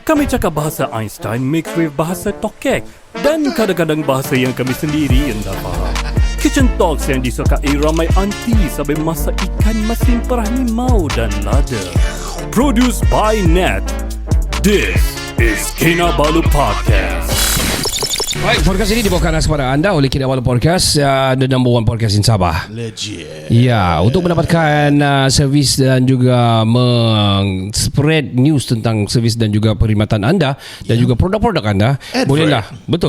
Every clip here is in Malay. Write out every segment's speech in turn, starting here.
Kami cakap bahasa Einstein mix with bahasa tokek dan kadang-kadang bahasa yang kami sendiri yang tak faham. Kitchen Talks yang disukai ramai aunty sampai masak ikan masin perah limau dan lada. Produced by Nat. This is Kinabalu Podcast. Baik, podcast ini dibawakan kepada anda oleh Kinabalu Podcast, the number one podcast in Sabah. Legit. Ya, untuk mendapatkan servis dan juga spread news tentang servis dan juga perkhidmatan anda dan juga produk-produk anda, bolehlah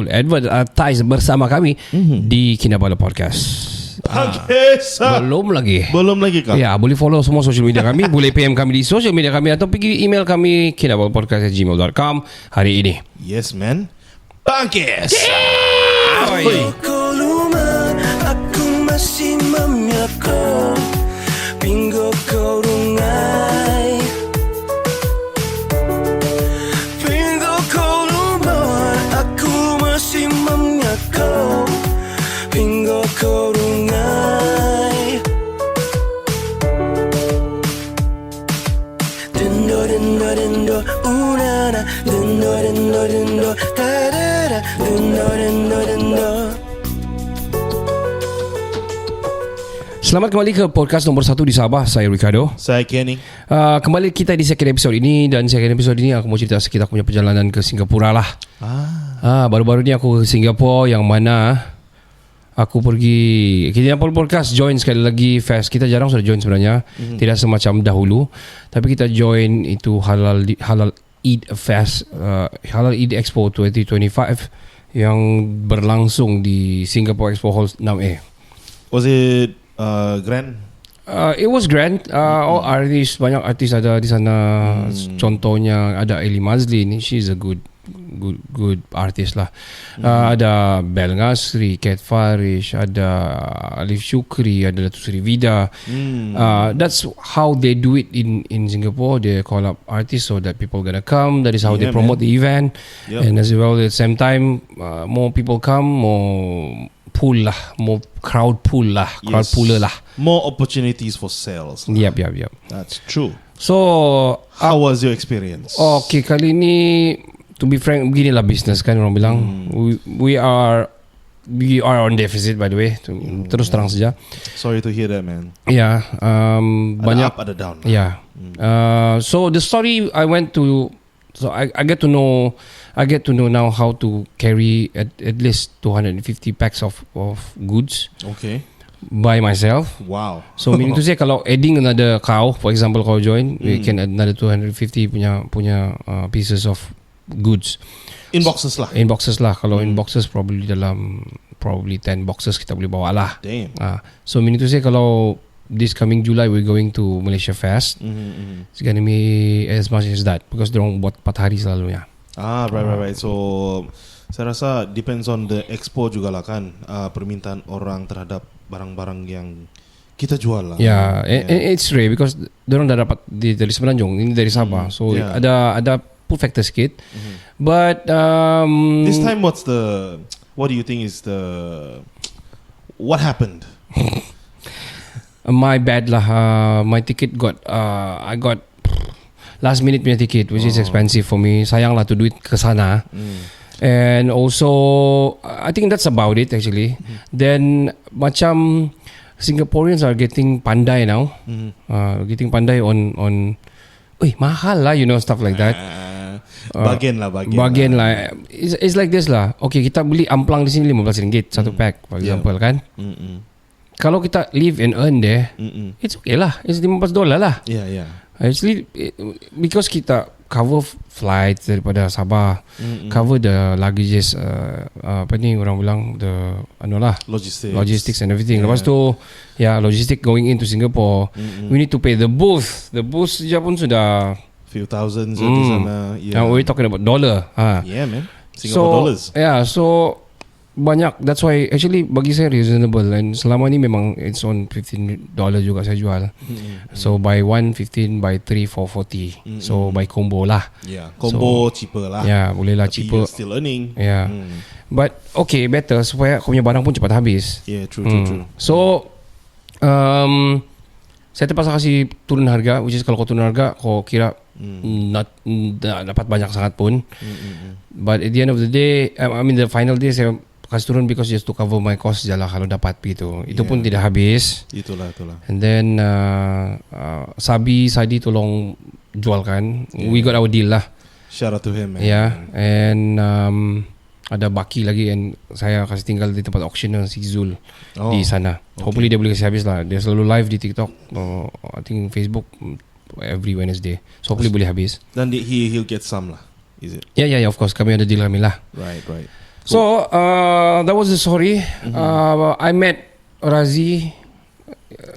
advertise bersama kami di Kinabalu Podcast. Okay, Belum lagi kah? Ya, boleh follow semua social media kami. Boleh PM kami di social media kami atau pergi email kami kinabalupodcast@gmail.com hari ini. Yes, man. Bangkis. Kau lupa aku masih memiliki Bingo kau rungai Bingo kau lupa aku masih memiliki Bingo kau rungai Dendo dendo dendo unana Dendo dendo dendo da-da-da Dendo dendo dendo. Selamat kembali ke podcast nombor 1 di Sabah. Saya Ricardo. Saya Kenny. Kembali kita di second episode ini. Dan second episode ini aku mau cerita sikit aku punya perjalanan ke Singapura lah. Baru-baru ni aku ke Singapura, yang mana aku pergi Kinabalu Podcast join sekali lagi Fest. Kita jarang sudah join sebenarnya, tidak semacam dahulu. Tapi kita join itu Halal Eid Fest, Halal Eid Expo 2025 yang berlangsung di Singapore Expo Hall 6A. Was it grand? It was grand. All artists, banyak artis ada di sana. Contohnya ada Eli Mazlin, she's a good artist lah. Ada Bel Ngasri, Kat Farish, ada Alif Shukri, ada Datuk Seri Vida. That's how they do it in Singapore. They call up artists so that people gonna come. That is how they promote the event. And as well at the same time, more people come, more crowd puller lah. More opportunities for sales. Yep. That's true. So How was your experience? okay, kali ni to be frank, beginilah business kan orang bilang. We are on deficit, by the way. Terus terang saja. Sorry to hear that, man. Ya, banyak up, ada down. Ya. So the story I went to, so I get to know now how to carry at least 250 packs of goods Okay. by myself. Wow. So meaning to say, kalau adding another cow, for example, kau join, we can add another 250 punya pieces of goods. In boxes lah. In boxes lah. Kalau in boxes probably 10 boxes kita boleh bawa lah. Damn. So meaning to say, kalau this coming July we're going to Malaysia Fest, it's gonna be as much as that because diorang buat 4 hari selalunya. Right. So saya rasa depends on the expo juga lah kan, permintaan orang terhadap barang-barang yang kita jual lah. Yeah, and it's rare because diorang dah dapat dari Semenanjung, ini dari Sabah. So ada pull factor sikit. But this time what do you think is what happened? My bad lah. My ticket I got last minute punya ticket, which is expensive for me. Sayang lah tu duit ke sana. And also I think that's about it actually. Then macam Singaporeans are getting pandai now. Getting pandai on mahal lah, stuff like that. Bagian lah. It's like this lah. Okay, kita beli amplang di sini RM15 satu pack, for example kan. Kalau kita live and earn there, it's okay lah. It's $15 lah. Yeah. Actually, because kita cover flights daripada Sabah, cover the luggages, orang bilang the logistics and everything. Lepas tu, logistic going into Singapore, we need to pay the booth. The booth saja pun sudah few thousands di sana. And we're talking about dollar. Yeah, man. Singapore dollars. Yeah, so banyak. That's why actually bagi saya reasonable. And selama ni memang it's on $15 juga saya jual. So buy 1 15, buy 3 440. So buy combo lah. Yeah, combo cheaper lah. Yeah, boleh lah tapi cheaper. You're still earning. Yeah. But okay, better supaya kau punya barang pun cepat habis. Yeah, true. So saya terpaksa kasih turun harga, which is kalau kau turun harga kau kira tak dapat banyak sangat pun. But at the end of the day, I mean the final day saya kasih turun because just to cover my cost je lah kalau dapat gitu. Itu pun tidak habis. Itulah. And then Sadi tolong jualkan. We got our deal lah. Shout out to him, man. Yeah, and ada Baki lagi and saya kasih tinggal di tempat auction si Zul di sana. Hopefully dia boleh kasih habis lah. Dia selalu live di TikTok, I think Facebook every Wednesday. So hopefully boleh habis. Dan he'll get some lah. Is it? Yeah, of course. Kami ada deal kami lah. Right. So that was the story. I met Razi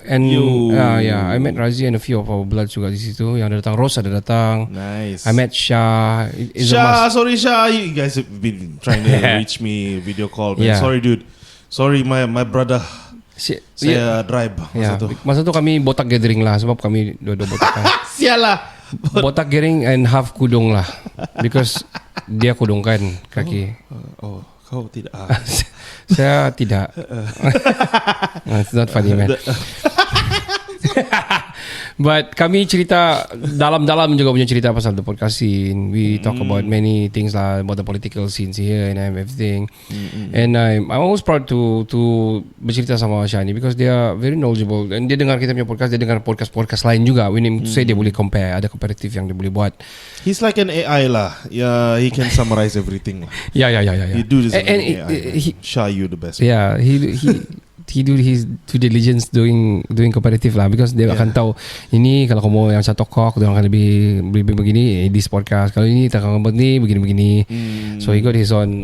and I met Razi and a few of our bloods juga di situ. Yang ada datang, Rose ada datang. Nice. I met Shah. Sorry Shah, you guys have been trying to reach me video call. Man. Yeah. Sorry dude. Sorry my brother. Saya drive masa tu kami botak gathering lah sebab kami dua-dua botak kan. Sialah. Botak gathering and half kudung lah because dia kudungkan kaki. Kau tidak. Saya tidak. It's not funny, man. But kami cerita dalam-dalam juga punya cerita pasal the podcast scene. We talk about many things lah, about the political scenes here and everything. And I'm always proud to bercerita sama Shani because they are very knowledgeable. And dia dengar kita punya podcast, dia dengar podcast lain juga. We need to say dia boleh compare, ada comparative yang dia boleh buat. He's like an AI lah. Yeah, he can summarize everything lah. Yeah. He do this like an AI. Shah, you the best. Yeah, he do his due diligence doing comparative lah because dia akan tahu ini kalau kamu yang satu kok dia akan lebih begini this podcast, kalau ini tak akan begini begini. So he got his own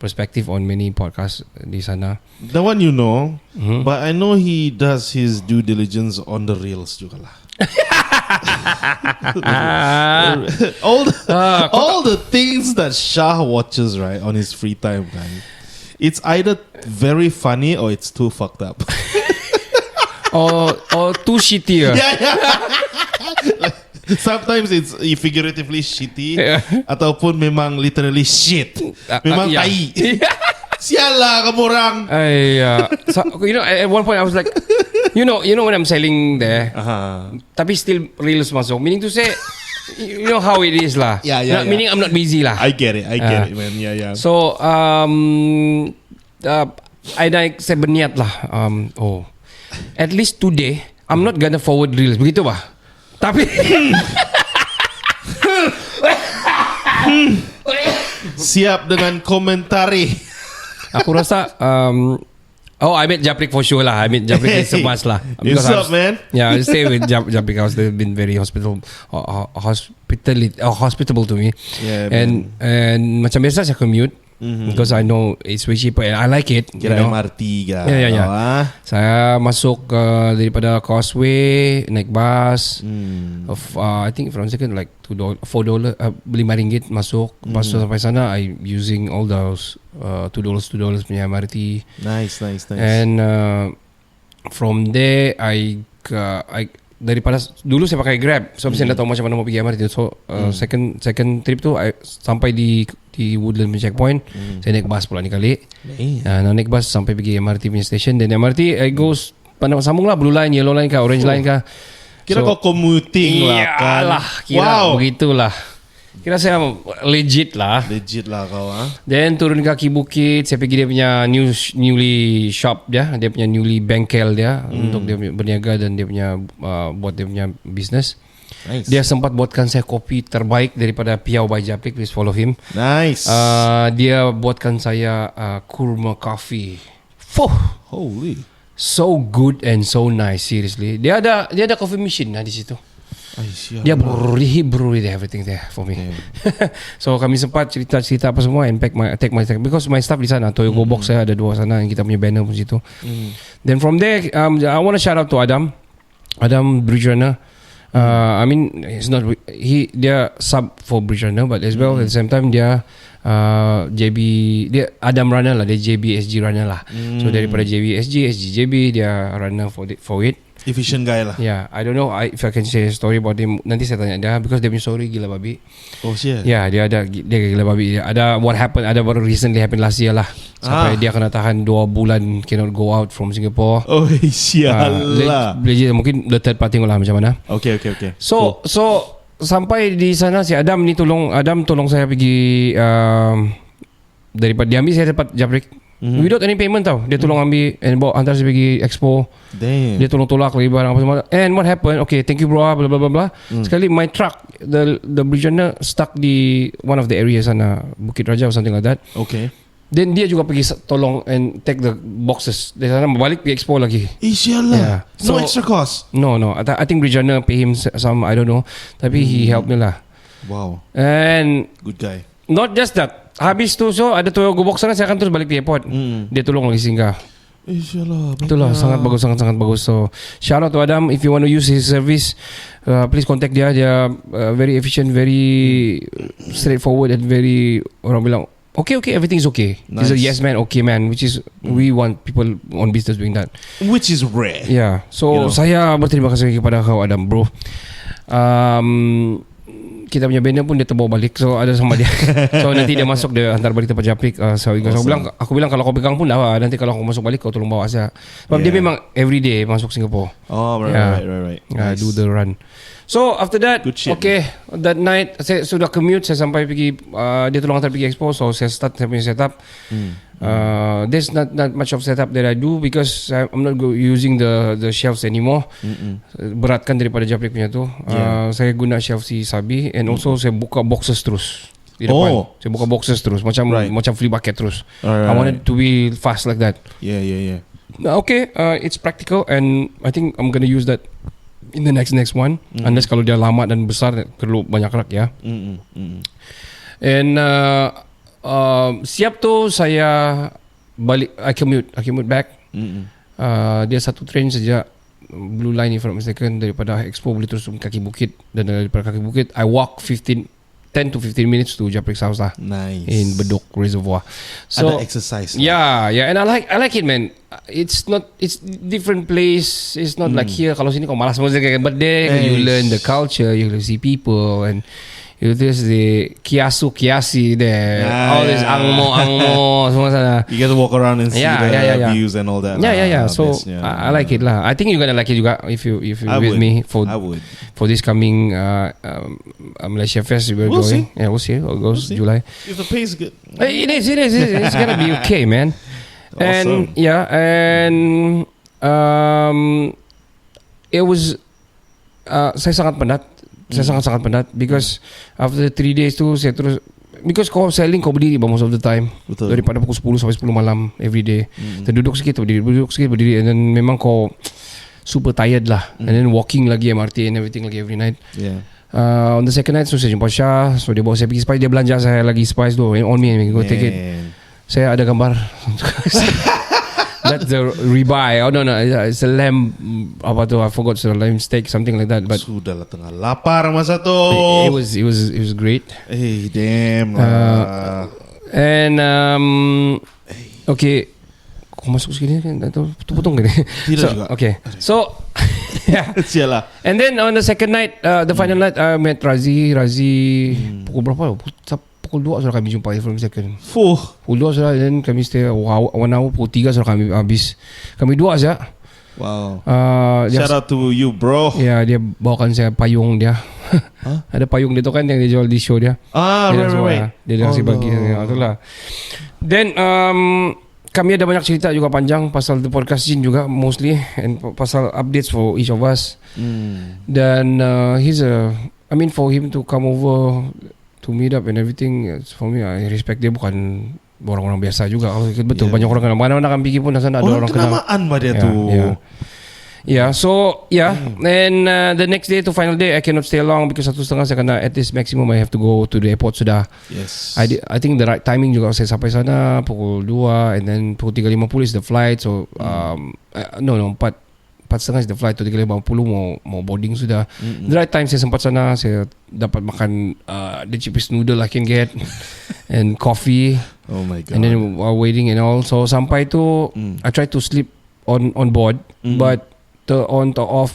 perspective on many podcasts di sana. The one you know, but I know he does his due diligence on the reels juga lah. all the things that Shah watches right on his free time, man. It's either very funny or it's too fucked up. or too shitty. Sometimes it's figuratively shitty ataupun memang literally shit. Memang tai. Sialah kamu orang. So, at one point I was like, you know when I'm selling there, tapi still reels masuk. Meaning to say, you know how it is lah. Yeah. Meaning I'm not busy lah. I get it, man. Yeah. So saya berniat lah. At least today I'm not gonna forward reels. Begitu bah. Tapi siap dengan komentari. Aku rasa I met Japrik for sure lah. I met Japrik in Semas lah. What's up, man? Yeah, I stay with Japrik house. They've been very hospitable to me. Yeah, and macam biasa saya commute because I know it's way cheaper and I like it. Kira MRT ga. Yeah. Saya masuk daripada Causeway naik bus I think from second like $4 RM5 masuk. Pas sampai sana I using all those $2 punya MRT. Nice. And from there I daripada dulu saya pakai Grab sebab saya dah tahu macam mana mau pergi MRT. So second trip tu I sampai di Woodland checkpoint. Saya naik bus pula ni kali. Naik bus sampai pergi MRT punya station. Dan MRT I goes sambung lah Blue Line, Yellow Line kah, Orange Line kah. Kira kau commuting lah kan. Kira begitulah. Kira saya legit lah kau Then turun kaki bukit, saya pergi dia punya newly shop dia punya newly bengkel dia untuk dia berniaga dan dia punya buat dia punya business. Nice. Dia sempat buatkan saya kopi terbaik daripada Piau by Japrik. Please follow him. Nice. Dia buatkan saya kurma coffee. Holy. So good and so nice, seriously. Dia ada coffee machine di situ. Dia brew everything there for me. So kami sempat cerita apa semua and take my because my stuff di sana. Toyogo box saya ada 2 sana yang kita punya banner pun situ. Then from there I want to shout out to Adam Bridge Runner. I mean dia sub for Bridge Runner but as well at the same time dia JB dia Adam runner lah, dia JB SG runner lah. So daripada JB SG JB dia runner for it. Efficient guy lah. Yeah, I don't know if I can say a story about him. Nanti saya tanya dia because dia punya story gila babi. Oh shit. Yeah, dia gila babi. Ada what recently happened last year lah. Sampai dia kena tahan 2 bulan cannot go out from Singapore. Oh sialah. Legit mungkin the third party lah macam mana. Okay. So sampai di sana si Adam tolong saya pergi daripada dia ambil saya dapat japrik. Without any payment tau. Dia tolong ambil and bawa hantar saya pergi expo. Damn. Dia tolong tolak lagi barang apa semua. And what happened? Okay, thank you bro. Blah blah blah blah. Sekali my truck, the bridge runner stuck di one of the areas sana, Bukit Raja or something like that. Okay. Then dia juga pergi tolong and take the boxes. Dari sana balik pergi expo lagi. Inshallah. Yeah. No So- extra cost. No. I think bridge runner pay him some, I don't know. Tapi he helped me lah. Wow. And Good guy. not just that. Habis tu so ada Toyota box sana, saya akan terus balik ke airport. Dia tolong lagi singgah. Inshallah. Itulah sangat bagus, sangat bagus. So shout out to Adam. If you want to use his service, please contact dia. Dia very efficient, very straightforward, and very orang bilang okay, everything is okay. He's a Nice. yes man, okay man, which is we want people on business doing that. Which is rare. Yeah. So You know. saya berterima kasih kepada kau Adam bro. Kita punya banner pun dia terbawa balik. So ada sama dia. So nanti dia masuk, dia hantar balik tempat japrik. So aku bilang kalau kau pegang pun dah lah. Nanti kalau aku masuk balik kau tolong bawa saya. Sebab dia memang everyday masuk Singapore. Oh, right, Yeah. right. Nice. Do the run. So after that, Good shit, okay, that night saya sudah commute, saya sampai pergi, dia tolong hantar pergi expo, so saya start saya punya setup. There's not much of setup that I do because I'm not using the shelves anymore. Beratkan daripada japrik punya tu. Saya guna shelf si Sabi, and also saya buka boxes terus di depan. Oh. Saya buka boxes terus macam Right. macam flea bucket terus. Alright, I wanted to be fast like that. Yeah. Okay, it's practical and I think I'm gonna use that in the next one. Unless kalau dia lama dan besar perlu banyak rak ya. And siap tu saya balik, I commute back. Dia satu train saja, Blue Line if I'm not mistaken, daripada Expo boleh terus kaki bukit, dan daripada kaki bukit I walk 10 to 15 minutes to Japrik's house lah. Nice. In Bedok Reservoir. So ada exercise. yeah, and I like it man. It's different place. It's not like here. Kalau sini kau malas musik kan, but there you learn the culture, you see people, and there's the kiasi there. All this angmo semua sana. You get to walk around and see Yeah. views and all that. Yeah. So Best, yeah. I like it lah. I think you're gonna like it juga if you I with would. me I would. for this coming Malaysia Fest. We're We'll going. see. Yeah, we'll see how it goes. see. July. If the pay is good. It is. It's gonna be okay, man. And Awesome. it was saya sangat penat. Saya sangat penat because after 3 days tu saya terus, because kau selling kau berdiri most of the time. Betul. Daripada pukul 10 sampai 10 malam every day. Terduduk sikit berdiri, and then memang kau super tired lah. And then walking lagi MRT and everything lagi every night. Yeah. On the second night so saya jumpa Syah, so dia bawa saya pergi Spice, dia belanja saya lagi Spice tu on me, go take it. Man. Saya ada gambar. That's the ribeye. Oh no, it's a lamb. Apa tu? I forgot. So lamb steak, something like that. But Sudahlah tengah lapar masa tu. it was great. Hey, damn. And okay, kau masuk segini kan? Atau potong gini? Tidak So, juga. Okay, so yeah. Sialah. And then on the second night, the final night, I met Razi. Pukul berapa? Pukul 2 sudah kami jumpa from second. Fuh. Pukul 2 sudah, then kami stay 1 hour. Pukul 3 sudah kami habis. Kami 2 saja. Wow. Dia, Shout out to you, bro. ya, dia bawakan saya payung dia. Ada payung dia tu kan yang dia jual di show dia. Dia dah Right. Dia dah kasih bagi. Itulah. Then kami ada banyak cerita juga panjang pasal the podcast Jin juga mostly, and pasal updates for each of us. Dan for him to come over to meet up and everything, for me I respect dia. Bukan orang-orang biasa juga. Betul, banyak orang kenal. Mana-mana akan pergi pun sana ada orang kenal. kenamaan mbak dia tu. And the next day to final day I cannot stay long because 1:30 saya kena, at least maximum I have to go to the airport sudah. Yes. I think the right timing juga saya sampai sana pukul 2, and then pukul 3.50 is the flight. So 4.30 is the flight, to 3.50 mau boarding sudah. The right time saya sempat sana, saya dapat makan the cheapest noodle I can get and coffee. Oh my god. And then while waiting and all, so sampai tu I tried to sleep on board, but the on to off,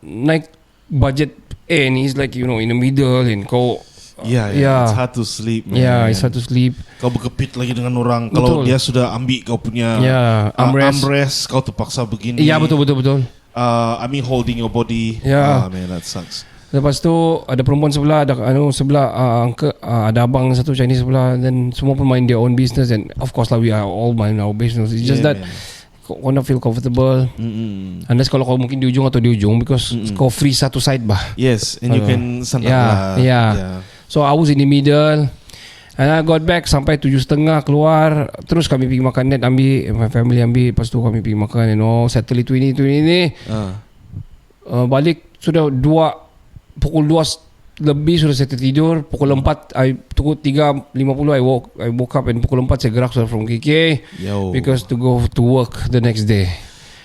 naik budget and he's like in the middle, and kau Yeah. It's hard to sleep, man. yeah, it's hard to sleep. Kau berkepit lagi dengan orang. Kalau Betul. dia sudah ambil kau punya Armrest. kau terpaksa begini. Ya, betul. Holding your body. Yeah. Man, that sucks. Lepas tu ada perempuan sebelah, ada sebelah ada abang satu Chinese sebelah, then semua pun mind their own business, and of course lah we are all mind our business. It's just that kau nak feel comfortable. Unless kalau kau mungkin di ujung atau di ujung, because kau free satu side bah. Yes, and you can santap lah. Yeah. So I was in the middle, and I got back sampai 7:30 keluar. Terus kami pergi makan net, ambil my family ambil. Lepas tu kami pergi makan, settle itu ini balik sudah pukul 2 lebih sudah saya tertidur. Pukul 4 pukul 3.50 I woke up, and pukul 4 saya gerak sudah from KK because to go to work the next day.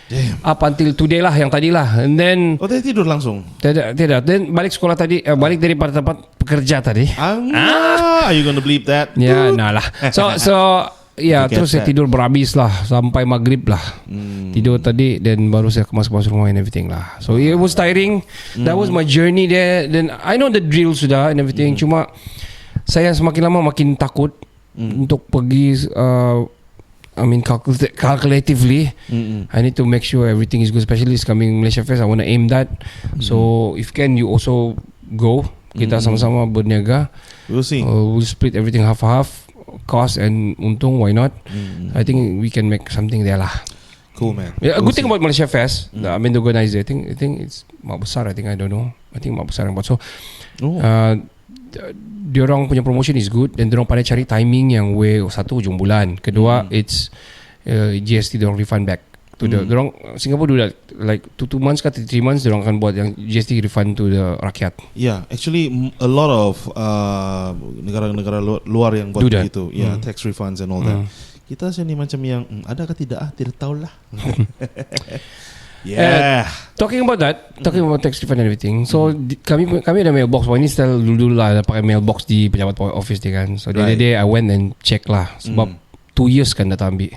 Damn. Up until today lah, yang tadi lah. And then tadi tidur langsung? Tidak. Then balik sekolah tadi, balik daripada tempat pekerja tadi. Are you gonna bleep that? Ya, nah lah. So terus saya tidur berhabis lah sampai maghrib lah. Tidur tadi, dan baru saya masuk rumah and everything lah. So it was tiring. That was my journey there. Then I know the drill sudah and everything. Cuma saya semakin lama makin takut untuk pergi. Calculatively, I need to make sure everything is good. Especially it's coming Malaysia Fest, I want to aim that. So if can, you also go. Kita sama-sama berniaga. We'll see. We'll split everything half-half, cost and untung. Why not? I think we can make something there lah. Cool, man. Yeah, a good thing about Malaysia Fest, I mean the organizer, I think it's Mak Besar. I don't know. I think Mak Besar yang buat. So diorang punya promotion is good, dan diorang pandai cari timing yang satu ujung bulan, kedua it's GST diorang refund back to the diorang. Singapore do that like 2 months ke 3 months diorang akan buat yang GST refund to the rakyat. Yeah, actually a lot of negara-negara luar yang buat begitu. Yeah, tax refunds and all that. Kita sini macam yang ada ke tidak tidak tahulah. Yeah. Talking about tax refund and everything. So kami ada mailbox. Ini style dulu lah, pakai mailbox di pejabat office dia kan. So the other day I went and check lah, sebab 2 years kan dah ambil.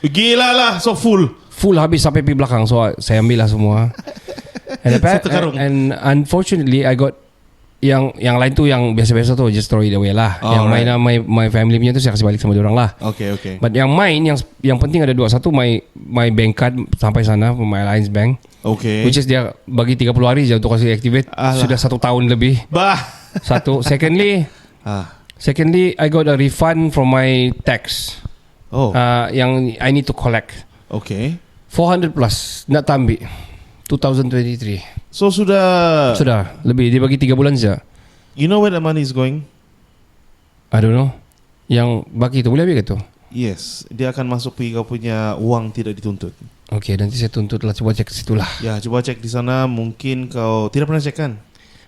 Gila lah, so full habis sampai pergi belakang. So saya ambil lah semua. and unfortunately I got yang lain tu yang biasa-biasa tu just throw it away lah. Yang main my family punya tu saya kasih balik sama diorang lah. Okay. But yang main yang penting ada 2. Satu my bank card sampai sana, my Alliance Bank. Okay. Which is dia bagi 30 hari je untuk kasih activate. Sudah 1 tahun lebih. Satu. Secondly I got a refund from my tax. Yang I need to collect. Okay. 400 plus nak ambil 2023. So sudah lebih. Dia bagi 3 bulan saja. You know where the money is going? I don't know. Yang bagi tu boleh ambil ke tu? Yes, dia akan masuk pergi kau punya uang tidak dituntut. Okay, nanti saya tuntut lah. Coba cek ke situ lah. Ya, coba cek di sana. Mungkin kau tidak pernah cek kan?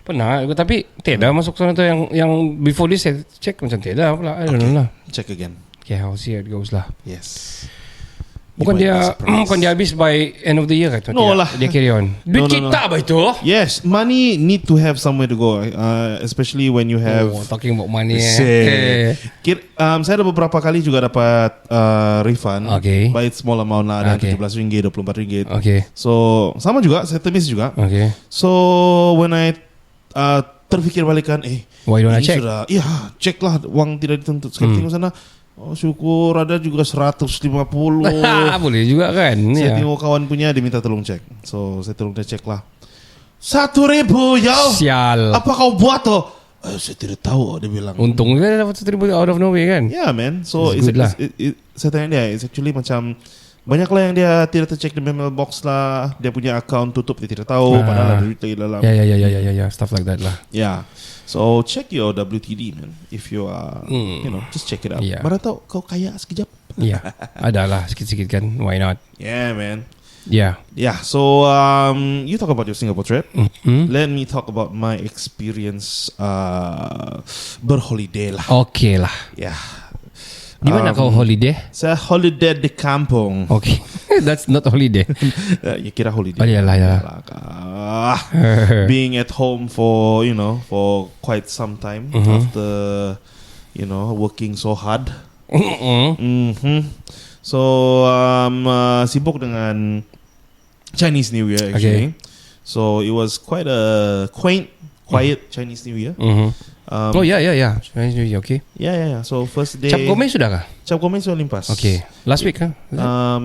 Pernah, tapi tidak masuk sana tu. Yang before this saya cek macam tidak pula. I don't know lah. Check again. Okay, I'll see how it goes lah. Yes. Bukan dia habis by end of the year kan? No lah. Dia carry on. Duit kita apa itu? Yes, money need to have somewhere to go, especially when you have. Talking about money. Saya ada beberapa kali juga dapat refund. Okay. By small amount lah, ada RM17, RM24. Okay. So sama juga, saya termis juga. Okay. So when I terfikir balikan, why don't I check? Check lah, uang tidak dituntut. Sekali tengok sana. Syukur ada juga 150. Boleh juga kan. Saya tengok kawan punya, dia minta tolong cek. So saya tolong dia cek lah. 1,000 ya. Sial. Apa kau buat tu? Saya tidak tahu, dia bilang. Untung dia dapat 1,000 out of nowhere kan. Yeah man. So saya tanya dia, it's actually macam banyak lah yang dia tidak tercek di mailbox lah. Dia punya account tutup, dia tidak tahu. Padahal ada duit lagi dalam. Ya, stuff like that lah. Yeah. So check your WTD man. If you are, just check it out. Yeah. Mana tahu kau kaya sekejap. Yeah, adalah sikit-sikit kan. Why not? Yeah man. Yeah. So you talk about your Singapore trip. Let me talk about my experience berholiday lah. Okay lah. Yeah. Di mana kau holiday? Saya holiday di kampung. Okay. That's not holiday. Ya kira holiday. Ya. Being at home for quite some time after working so hard. So sibuk dengan Chinese New Year actually. So it was quite a quiet Chinese New Year. Oh ya. Chinese New Year, okay. Yeah. So first day. Cap Gomez sudah kah? Cap Gomez sudah limpas. Okay. Last week kan?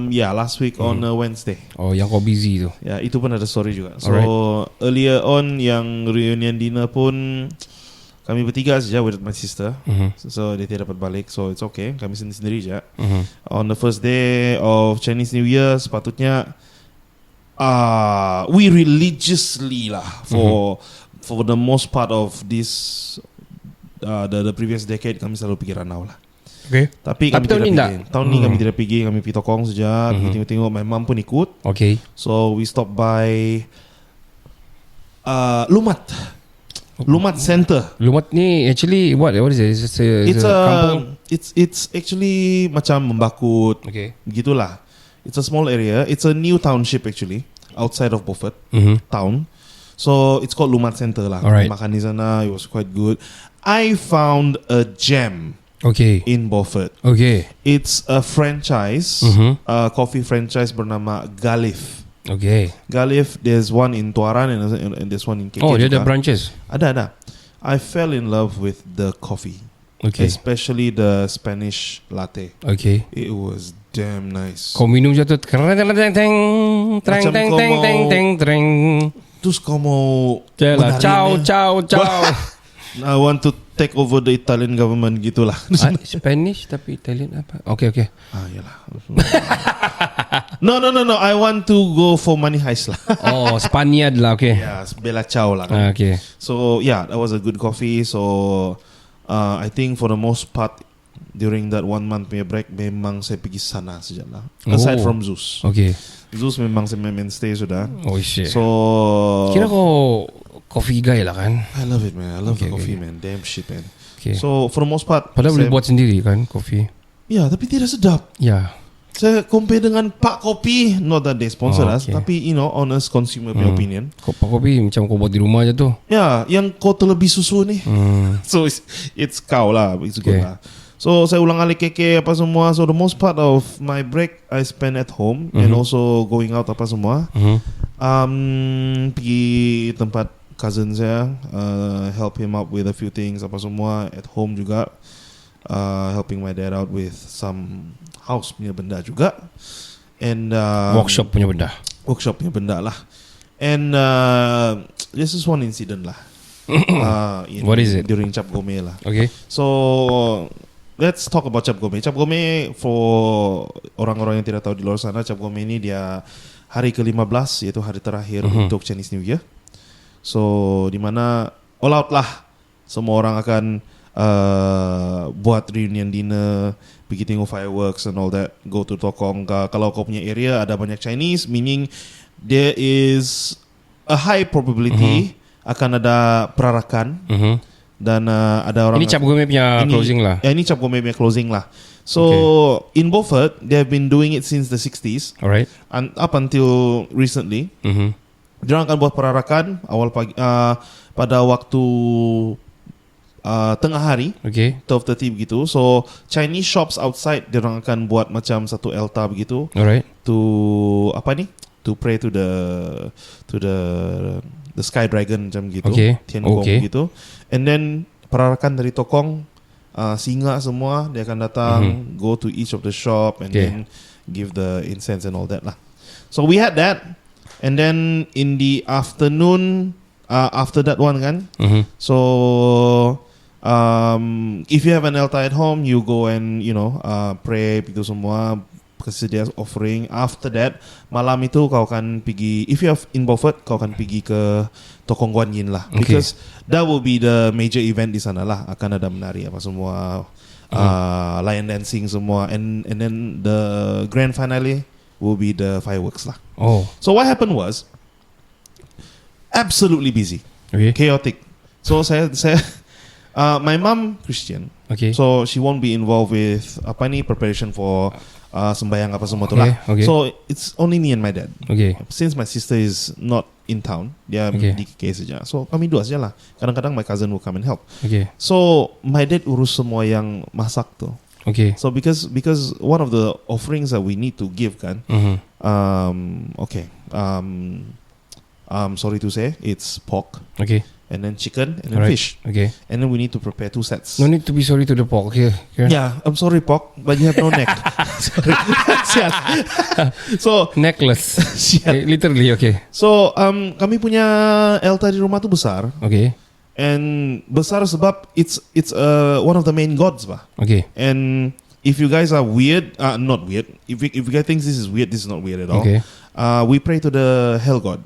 Last week on Wednesday. Oh, yang kau busy tu. Ya, itu pun ada story juga. So Alright. earlier on yang reunion dinner pun kami bertiga saja with my sister. So dia tidak dapat balik. So it's okay. Kami sendiri saja. On the first day of Chinese New Year sepatutnya we religiously lah for the most part of this the previous decade kami selalu pergi Ranau lah. Okay. Tapi kami tahun tidak ni pergi. tak? Tahun ni kami tidak pergi. Kami pergi Tokong saja. Pergi tengok-tengok. My mum pun ikut. Okay. So we stop by Lumat Center. Lumat ni actually what is it? It's a kampung. It's actually macam Membakut. Okay. Begitulah. It's a small area. It's a new township actually outside of Beaufort town. So it's called Lumat Center lah. Alright. Makan di sana. It was quite good. I found a gem Okay. in Beaufort. Okay. It's a franchise, coffee franchise bernama Galif. Okay. Galif, there's one in Tuaran and there's one in KK. Oh, dia juga. ada branches. Ada. I fell in love with the coffee. Okay. Especially the Spanish latte. Okay. It was damn nice. Kau minum je tu treng. Terus kau mau Jalan. Ciao. I want to take over the Italian government gitulah. Spanish tapi Italian apa? Okay. Yalah. No. I want to go for money heist lah. Oh, Spaniard lah. Okay. Yeah, Bella Ciao lah. Kan? Okay. So yeah, that was a good coffee. So I think for the most part during that 1 month punya break memang saya pergi sana sajalah. Aside from Zeus. Okay. Zeus memang saya mainstay sudah. Oh shit. So kira kau coffee guy lah kan? I love it man. I love the Okay, coffee okay. man. Damn shit man. Okay. So for the most part Padahal boleh saya- buat sendiri kan coffee? Ya, tapi tidak sedap. Ya. Saya compare dengan Pak Kopi, not that they sponsor Oh, us, okay. tapi honest consumer punya opinion. Kopi macam kau buat di rumah je tu. Ya, yang kau terlebih susu ni. So it's kau lah, it's good Okay. lah. So saya ulang alik keke apa semua. So the most part of my break I spend at home and also going out apa semua. Pergi tempat cousin saya, help him out with a few things apa semua. At home juga, helping my dad out with some house punya benda juga. And Workshop punya benda. workshop punya benda lah. And this is one incident lah. What is it? During Cap Gome lah. Okay. So let's talk about Cap Gome. Cap Gome for orang-orang yang tidak tahu di luar sana, Cap Gome ini dia hari ke-15 yaitu hari terakhir untuk Chinese New Year. So di mana all out lah, semua orang akan buat reunion dinner, pergi tengok fireworks and all that, go to Tokong. Kalau kau punya area ada banyak Chinese, meaning there is a high probability akan ada perarakan dan ada orang. Ini Cap Gome punya closing lah. Ya, ini Cap Gome punya closing lah. So in Beaufort, they have been doing it since the 60s Alright. and up until recently. Dia akan buat perarakan awal pagi pada waktu tengah hari. Okay. 12:30 begitu. So Chinese shops outside dia orang akan buat macam satu elta begitu Alright. to apa ni? To pray to the Sky Dragon macam gitu. Okay. Tiangong Okay. gitu. And then perarakan dari Tokong, singa semua dia akan datang, go to each of the shop and Okay. then give the incense and all that lah. So we had that. And then in the afternoon, after that one kan, so if you have an altar at home, you go and pray itu semua, kasih dia offering. After that, malam itu kau akan pergi, if you have in Beaufort, kau akan pergi ke Tokong Guan Yin lah, Okay. because that will be the major event di sana lah. Akan ada menari apa semua, lion dancing semua, and then the grand finale will be the fireworks lah. Oh. So what happened was absolutely busy, Okay. chaotic. So saya my mom Christian, Okay. so she won't be involved with apa ni preparation for sembayang apa semua tu lah. Okay. So it's only me and my dad. Okay. Since my sister is not in town, dia Okay. di KK saja. So kami dua saja lah. Kadang-kadang my cousin will come and help. Okay. So my dad urus semua yang masak tu. Okay. So because one of the offerings that we need to give kan, sorry to say, it's pork. Okay. and then chicken, and then Alright. fish. Okay. And then we need to prepare 2 sets. No need to be sorry to the pork here. Yeah, I'm sorry, pork, but you have no neck. Sorry. Sial. So, Necklace. sial. Literally, okay. So, kami punya Elta di rumah tu besar, Okay. and besar sebab it's one of the main gods, bah. Okay. And if you guys are weird, not weird. If you guys think this is weird, this is not weird at all. Okay. We pray to the hell god.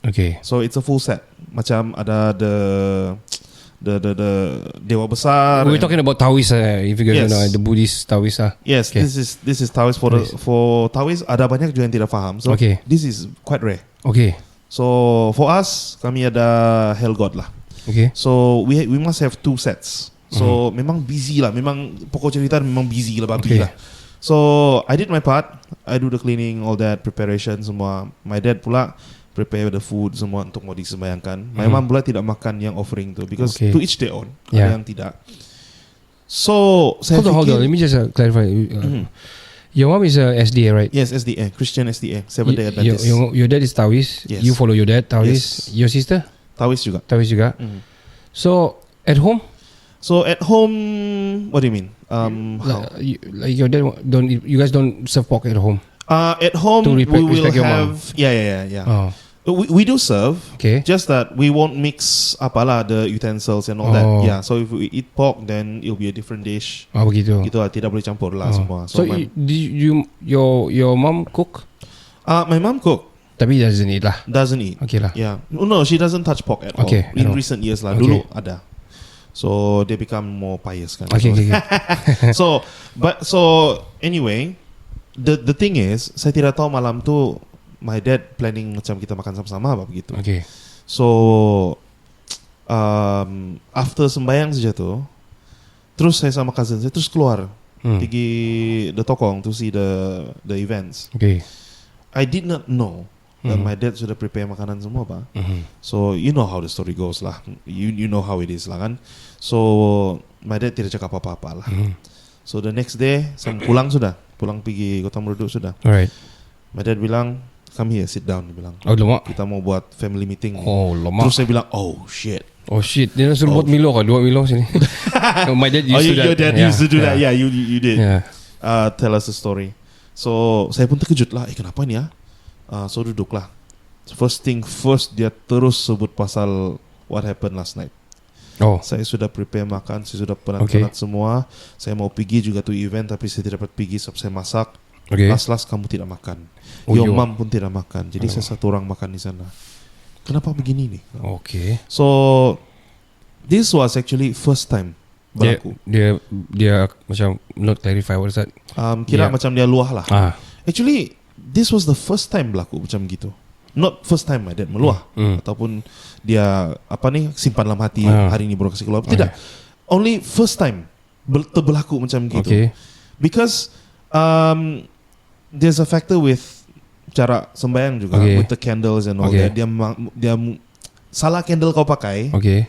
Okay. So it's a full set. Macam ada the dewa besar. We're talking about Taoist, if you guys Yes. don't know, the Buddhist Taoist. Yes, Okay. this is Taoist for Taoist. Ada banyak juga yang tidak faham. So Okay. this is quite rare. Okay. So for us, kami ada hell god lah. Okay. So we must have 2 sets. So memang busy lah. Memang pokok cerita memang busy lah, babi Okay. lah. So I did my part. I do the cleaning, all that preparation semua. My dad pula prepare the food semua untuk mau disembayangkan. My mom pula tidak makan yang offering tu because Okay. to each their own. Yeah. Ada yang tidak. So saya Hold on. fikir, Let me just clarify. Your mom is a SDA, right? yes, SDA, Christian SDA, Seventh Day Adventist. Your dad is Taoist. Yes. You follow your dad, Taoist. Yes. Your sister, Taoist juga. Taoist juga. Mhm. So at home, So at home, what do you mean? How? like your dad don't. You guys don't serve pork at home. At home To we will respect your mom. have yeah. Oh, We do serve. okay. Just that we won't mix apalah the utensils and all that. Oh. Yeah. So if we eat pork, then it'll be a different dish. Oh, begitu. Gitu lah, tidak boleh campur lah Oh. semua. So your mom cook, my mom cook, tapi doesn't eat lah. doesn't eat. Okay lah. Yeah. No, she doesn't touch pork at Okay, all. In at all. recent years lah. Okay. Dulu ada. So they become more pious kan. Okay, So- okay, okay. So anyway, the thing is, saya tidak tahu malam tu my dad planning macam kita makan sama-sama apa begitu. Okay. So after sembahyang saja tu, terus saya sama cousin saya terus keluar pergi the tokong to see the events. Okay. I did not know that my dad sudah prepare makanan semua, Pak. So you know how the story goes lah. You know how it is lah kan. So my dad tidak cakap apa-apa lah. So the next day saya pulang pergi Kota Merdu sudah. Alright. My dad bilang, come here, sit down. Dia bilang, Oh lama. kita mau buat family meeting. Oh lama. Terus saya bilang, oh shit. Oh shit. Dia nak suruh buat Milo kah? 2 Milo sini. Oh, my dad used to that. Your dad used to do that. Yeah, you did. Yeah. Tell us the story. So saya pun terkejut lah. Kenapa ni ya? So duduklah. First thing first, dia terus sebut pasal what happened last night. Oh. Saya sudah prepare makan, saya sudah Okay. penat semua. Saya mau pergi juga to event, tapi saya tidak dapat pergi sebab saya masak. Okay. Last kamu tidak makan. Oh, Your yo. mom pun tidak makan. Jadi saya satu orang makan di sana. Kenapa begini nih? Okay. So this was actually first time Dia, berlaku. dia macam not clarify what is that? Kira Yeah. macam dia luah lah. Ah. Actually, this was the first time berlaku macam gitu. Not first time my dad meluah ataupun dia simpan dalam hati hari ini baru kasih keluar. Tidak. Only first time berlaku macam gitu. Okay. Because there's a factor with cara sembahyang juga, Okay. with the candles and all Okay. that. Dia salah candle kau pakai. Okay.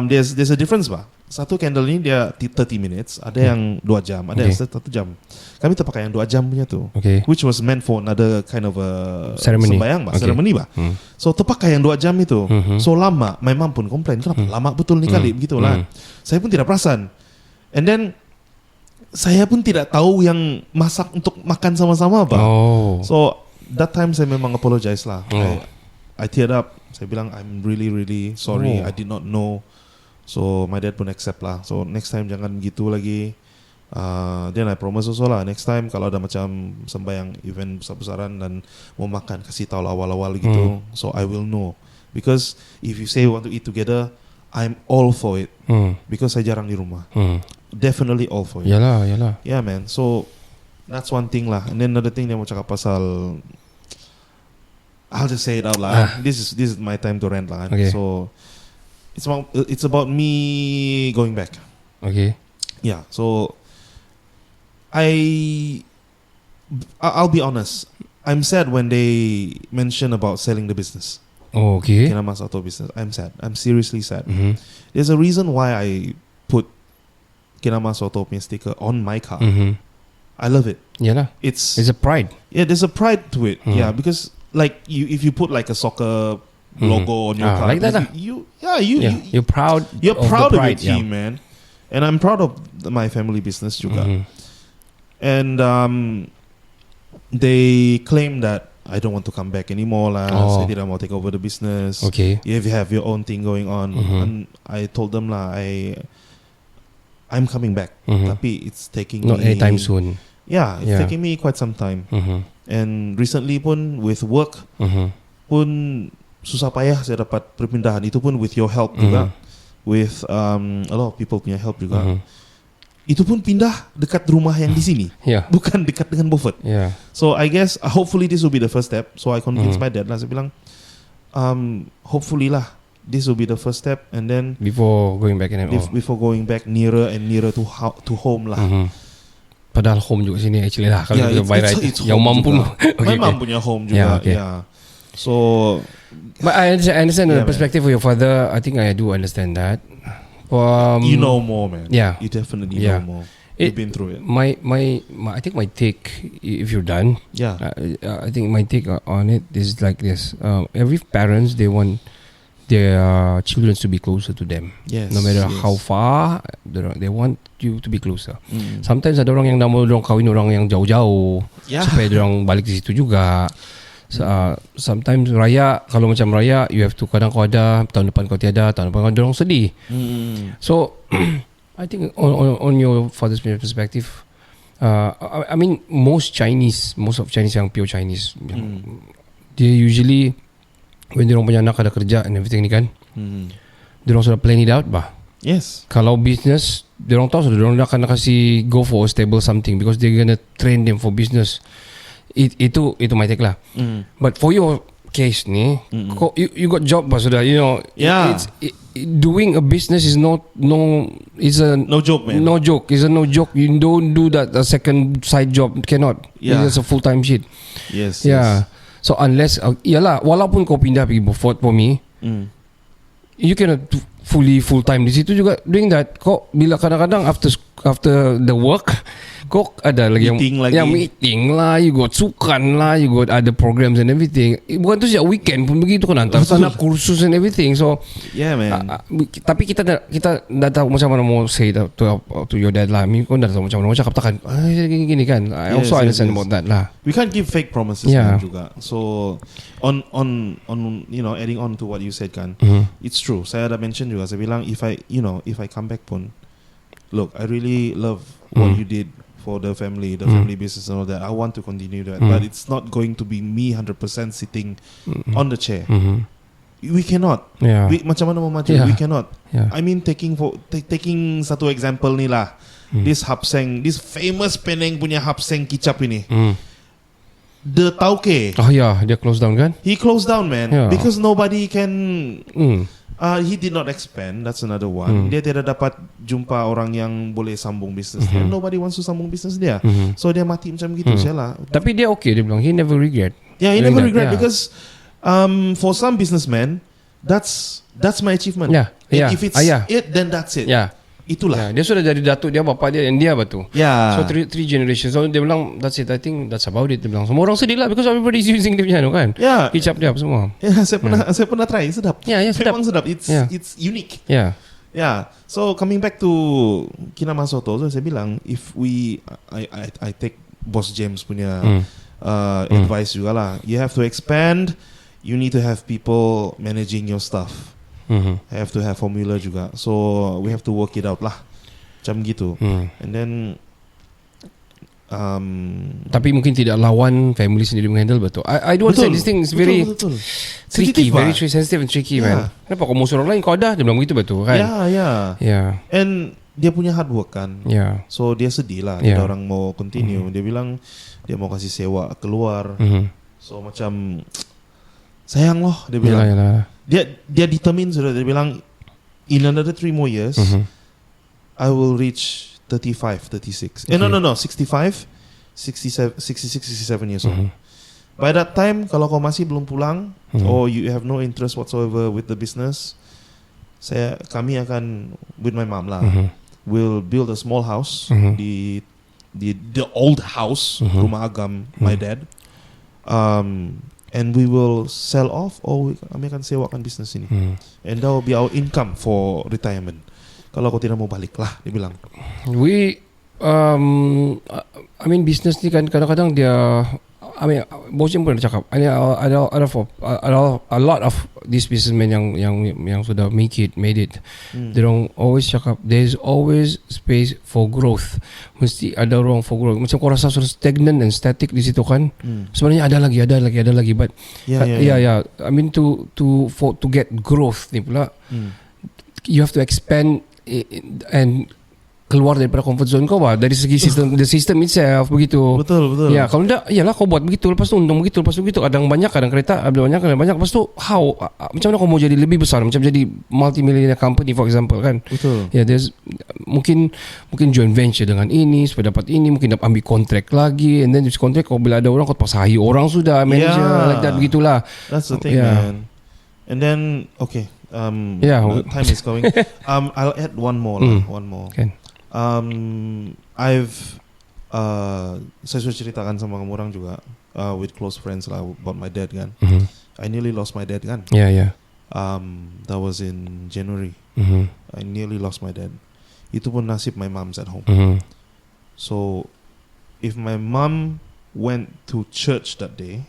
There's a difference bah. Satu candle ni dia 30 minutes, ada yang 2 jam, ada yang 1 jam. Kami terpakai yang 2 jam punya tu, Okay. which was meant for another kind of a Ceremony. sembahyang bah, Okay. ceremony bah. So terpakai yang 2 jam itu. So lama, my mom pun komplain, kenapa lama betul ni kali begitu lah. Saya pun tidak perasan. And then saya pun tidak tahu yang masak untuk makan sama-sama bah. Oh. So that time saya memang apologize lah. Oh. I teared up. Saya bilang I'm really sorry. Oh. I did not know. So my dad pun accept lah. So next time jangan gitu lagi. Then I promise also lah, next time kalau ada macam sembahyang event besar-besaran dan mau makan, kasih tahu lah awal-awal gitu. So I will know. Because if you say you want to eat together, I'm all for it. Because saya jarang di rumah. Definitely all for it. Yalah. Yeah man. So that's one thing lah. And then another thing dia mau cakap pasal, I'll just say it out lah. This is my time to rant lah. Okay. So it's about me going back. Okay. Yeah. So I'll be honest. I'm sad when they mention about selling the business. Oh, okay. Kinamas Auto business. I'm sad. I'm seriously sad. Mhm. There's a reason why I put Kinamas Auto punya sticker on my car. Mhm. I love it. Yalah. It's It's a pride. there's a pride to it. Yeah, because like if you put like a soccer logo on your car. Like that. You're proud. You're of proud the of your pride, team, man. And I'm proud of my family business juga. And they claim that I don't want to come back anymore lah. Saya tidak mau take over the business. Okay. You have your own thing going on. And I told them lah, I'm coming back. Tapi it's taking Not me anytime soon. Yeah, it's taking me quite some time. And recently pun with work pun susah payah saya dapat perpindahan. Itu pun with your help juga. With a lot of people punya help juga. Itu pun pindah dekat rumah yang di sini. Bukan dekat dengan Beaufort. So I guess hopefully this will be the first step. So I convinced my dad lah. Saya bilang hopefully lah this will be the first step, and then before going back before going back nearer and nearer to home lah. Padahal home juga sini actually lah. Kalau kita buy right, yang mampu. My mom punya home juga. Yeah. So, but I understand the perspective of your father. I think I do understand that. You know more, man. Yeah, you definitely know more. You've been through it. I think my take, if you're done, I think my take on it is like this. Every parents, they want their children to be closer to them. Yes. No matter how far, they want you to be closer. Sometimes ada orang yang nak mau dorang kahwin orang yang jauh-jauh supaya dorang balik di situ juga. Sometimes raya, kalau macam raya, you have to kadang kau ada, tahun depan kau tiada, tahun depan kau dorang sedih. So I think on your father's perspective, I mean most of Chinese yang pure Chinese, they usually when dorang punya anak ada kerja and everything ni kan, dorang sudah plan it out bah. Yes. Kalau business, dorang tahu sudah dorang akan kasih go for a stable something because they're gonna train them for business. Itu my take lah. But for your case ni, you got job bah sudah, you know. Doing a business is no joke, man. No joke. It's a no joke. You don't do that a second side job. Cannot. It's a full time shit. Yes. So unless walaupun kau pindah pergi Beaufort for me, you cannot full time di situ juga doing that. Kau bila kadang-kadang after the work, kau ada lagi yang meeting lah, you got sukan lah, you got other programs and everything. Bukan tu sejak weekend pun begitu kan, hantar sana kursus and everything. So man. Tapi kita dah tahu macam mana mau say to your dad lah. Kau dah tahu macam mana mau cakap takkan gini kan. I also understand about that lah. We can't give fake promises juga. So on you know, adding on to what you said kan, it's true. Saya ada mention juga, saya bilang if I come back pun, look, I really love what you did for the family business and all that. I want to continue that, but it's not going to be me 100% sitting on the chair. We cannot. Macam mana mau maju? We cannot. I mean, taking satu example ni lah. This Hapseng, this famous Penang punya Hapseng kicap ini. The Tauke. Dia close down kan? He closed down, man, because nobody can. He did not expand. That's another one. Dia tidak dapat jumpa orang yang boleh sambung bisnes dia. Nobody wants to sambung bisnes dia. So dia mati macam gitu lah. Tapi dia okay, dia bilang he never regret. Yeah, he never regret because for some businessmen, that's my achievement. And if it's it, then that's it. Itulah. Dia sudah jadi datuk dia, bapa dia dan dia batu. So three generations. So dia bilang that's it. I think that's about it. Dia bilang semua orang sedih lah because everybody is using dia punya kan. Kicap dia apa semua. Saya pernah try, sedap. Sedap. Memang sedap. It's unique. So coming back to Kinamasoto, so saya bilang if I take Boss James punya advice juga lah. You have to expand. You need to have people managing your stuff. Have to have formula juga. So we have to work it out lah. Macam gitu. And then tapi mungkin tidak lawan family sendiri menghandle betul. I do understand this thing is very tricky, very sensitive and tricky, man. Kenapa kau musuh orang lain kau ada? Dia bilang begitu betul kan? And dia punya hard work kan. So dia sedih lah. Dia orang mau continue. Dia bilang dia mau kasih sewa keluar. So macam sayang loh, dia bilang. Dia determine sudah. Dia bilang in another 3 more years I will reach 35, 36. No, 65, 67 years old. By that time, kalau kau masih belum pulang or you have no interest whatsoever with the business, kami akan with my mom lah, will build a small house the old house, rumah agam my dad. and we will sell off, or kami akan sewakan bisnes ini, and that will be our income for retirement. Kalau kau tidak mau balik lah, dia bilang. We I mean business ni kan kadang-kadang dia, I mean bos pun cakap ada a lot of these businessmen yang sudah made it. They don't always cakap there's always space for growth. Mesti ada ruang for growth. Macam kau rasa sudah stagnant and static di situ kan. Sebenarnya ada lagi but yeah. I mean to get growth ni pula you have to expand and keluar daripada comfort zone kau dari segi sistem, the system itself begitu. Betul. Ya, kalau tidak, iyalah kau buat begitu, lepas tu untung begitu, kadang banyak, kadang kereta, ada banyak, lepas tu macam mana kau mau jadi lebih besar, macam jadi multi-millionaire company for example kan. Betul. Ya, there's mungkin joint venture dengan ini supaya dapat ini, mungkin dapat ambil kontrak lagi, and then this kontrak kau bila ada orang kau terpaksa hire orang sudah, manager like that begitulah. That's the thing, man. And then okay, time is going. I'll add one more. Okay. Saya sudah ceritakan sama kamu orang juga with close friends lah about my dad kan. I nearly lost my dad kan. Yeah. That was in January. I nearly lost my dad. Itu pun nasib my mom's at home. So if my mom went to church that day,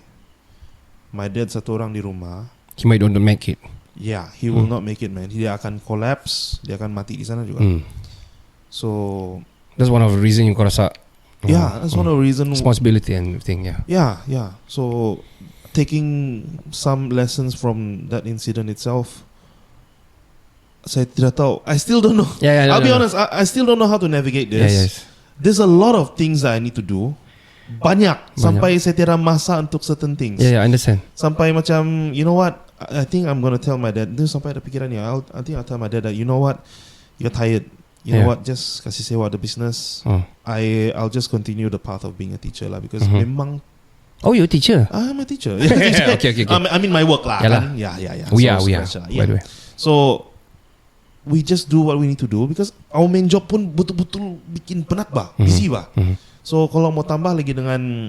my dad satu orang di rumah, he might not make it. Yeah, he will not make it, man. Dia akan collapse, dia akan mati di sana juga. So that's one of the reason you kau rasa. That's one of the reason. Responsibility and everything. Yeah. So taking some lessons from that incident itself, saya tidak tahu. I still don't know. I'll be honest. I still don't know how to navigate this. Yes. There's a lot of things that I need to do. Banyak. Sampai saya tidak masa untuk certain things. Yeah, I understand. Sampai macam, you know what? I think I'm gonna tell my dad. This sampai ada pikiran ni. I think I'll tell my dad that, you know what? You're tired. You know what? Just kasih sewa the business. I'll just continue the path of being a teacher lah, because memang. Oh, you're a teacher? I'm a teacher. Okay. I mean my work lah. Kan? Yeah. We are. By the way. So we just do what we need to do, because our main job pun betul-betul bikin penat bah, busy bah. So kalau mau tambah lagi dengan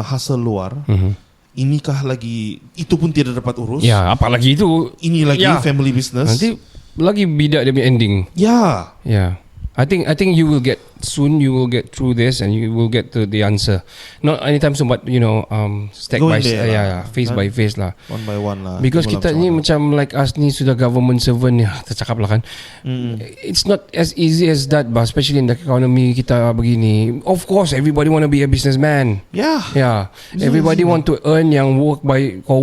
hasil luar, inikah lagi itu pun tidak dapat urus. Ya, apalagi itu. Ini lagi family business. Nanti lagi bidak dia punya ending. Yeah. I think you will get through this, and you will get to the answer. Not anytime soon, but step by step, phase by phase lah. One by one lah. Because kita ni macam like us ni sudah government servant ya, tercakap lah kan. It's not as easy as that, but especially in the economy kita begini. Of course, everybody want to be a businessman. Yeah. Everybody want to earn yang kau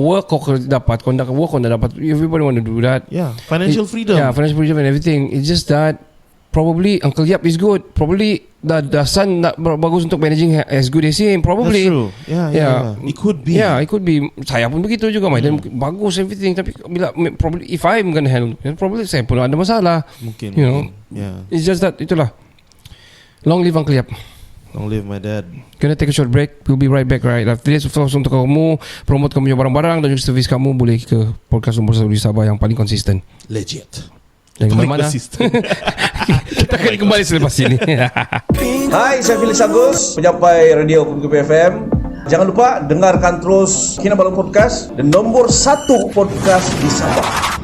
dapat, kau nak work kau nak dapat. Everybody want to do that. Yeah, financial freedom. Yeah, financial freedom and everything. It's just that probably Uncle Yap is good. Probably the son not bagus untuk managing as good as him. Probably. That's true. Yeah. It could be. Yeah, it could be. Saya pun begitu juga. Dan bagus everything. Tapi bila probably if I'm gonna handle, probably saya pun ada masalah. Mungkin. Yeah. It's just that itulah. Long live Uncle Yap. Long live my dad. Gonna take a short break. We'll be right back right after this. Untuk kamu promote kamu punya barang-barang dan juga servis kamu, boleh ke podcast nomor 1 di Sabah yang paling konsisten. Legit. Jangan kemana-mana. Kita akan kembali selepas ini. Hai, saya Felix Agus, penyampai Radio Kumpulan FM. Jangan lupa dengarkan terus Kinabalu Podcast, dan nomor 1 podcast di Sabah.